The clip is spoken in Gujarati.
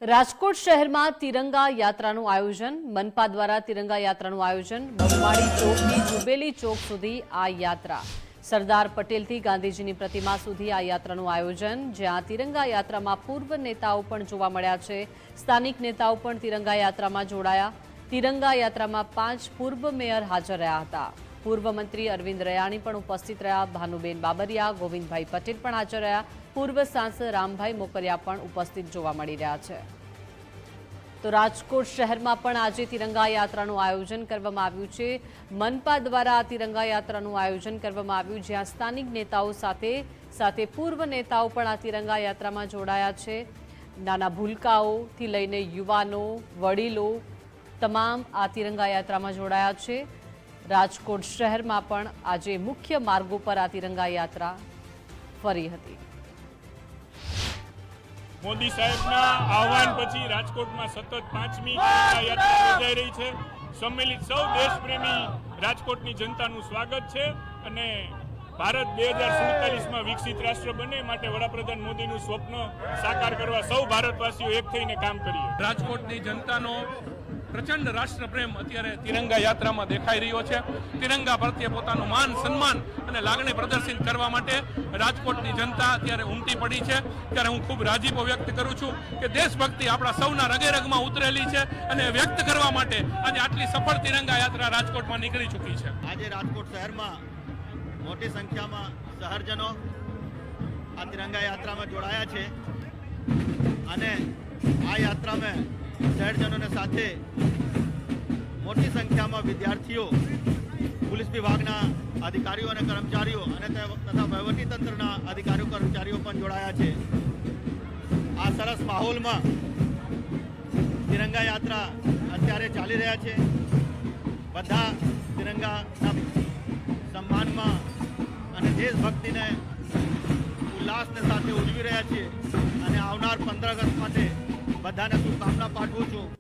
રાજકોટ શહેરમાં તિરંગા યાત્રાનું આયોજન મનપા દ્વારા તિરંગા યાત્રાનું આયોજન બહુમાળી ચોકથી જુબેલી ચોક સુધી આ યાત્રા સરદાર પટેલથી ગાંધીજીની પ્રતિમા સુધી આ યાત્રાનું આયોજન જ્યાં તિરંગા યાત્રામાં પૂર્વ નેતાઓ પણ જોવા મળ્યા છે સ્થાનિક નેતાઓ પણ તિરંગા યાત્રામાં જોડાયા તિરંગા યાત્રામાં 5 પૂર્વ મેયર હાજર રહ્યા હતા પૂર્વ મંત્રી અરવિંદ રયાણી પણ ઉપસ્થિત રહ્યા ભાનુબેન બાબરિયા ગોવિંદભાઈ પટેલ પણ હાજર રહ્યા પૂર્વ સાંસદ રામભાઈ મોકરિયા પણ ઉપસ્થિત જોવા મળી રહ્યા છે તો રાજકોટ શહેરમાં પણ આજે તિરંગા યાત્રાનું આયોજન કરવામાં આવ્યું છે મનપા દ્વારા આ તિરંગા યાત્રાનું આયોજન કરવામાં આવ્યું જ્યાં સ્થાનિક નેતાઓ સાથે પૂર્વ નેતાઓ પણ આ તિરંગા યાત્રામાં જોડાયા છે નાના ભૂલકાઓથી લઈને યુવાનો વડીલો તમામ આ તિરંગા યાત્રામાં જોડાયા છે રાજકોટ શહેરમાં પણ આજે મુખ્ય માર્ગો પર આ તિરંગા યાત્રા ફરી હતી મોદી સાહેબના આહવાન પછી રાજકોટમાં સતત 5મી તિરંગા યાત્રા યોજાઈ રહી છે સંમેલિત સૌ દેશપ્રેમી રાજકોટની જનતાનું સ્વાગત છે અને ભારત 2047માં વિકસિત રાષ્ટ્ર બને માટે વડાપ્રધાન મોદીનું સ્વપ્ન સાકાર કરવા સૌ ભારતવાસીઓ એક થઈને કામ કરીએ રાજકોટની જનતાનો પ્રચંડ રાષ્ટ્રપ્રેમ અત્યારે તિરંગા યાત્રામાં દેખાઈ રહ્યો છે તિરંગા પ્રત્યે પોતાનું માન સન્માન અને લાગણી પ્રદર્શિત કરવા માટે રાજકોટની જનતા અત્યારે ઉમટી પડી છે ત્યારે હું ખૂબ રાજીપો વ્યક્ત કરું છું કે દેશભક્તિ આપણા સૌના રગે રગમાં ઉતરેલી છે અને વ્યક્ત કરવા માટે આજે આટલી સફળ તિરંગા યાત્રા રાજકોટમાં નીકળી ચૂકી છે આજે રાજકોટ શહેરમાં મોટી સંખ્યામાં શહેરજનો આ તિરંગા યાત્રામાં જોડાયા છે અને આ યાત્રામાં શહેરજનોને સાથે મોટી સંખ્યામાં વિદ્યાર્થીઓ પોલીસ વિભાગના અધિકારીઓ અને કર્મચારીઓ અને તથા વહીવટીતંત્રના અધિકારીઓ કર્મચારીઓ પણ જોડાયા છે આ સરસ માહોલમાં તિરંગા યાત્રા અત્યારે ચાલી રહ્યા છે બધા તિરંગાના સન્માનમાં અને દેશભક્તિને ઉલ્લાસને સાથે ઉજવી રહ્યા છીએ અને આવનાર 15 ઓગસ્ટ માટે બધાને શુભકામના પાઠવું છું।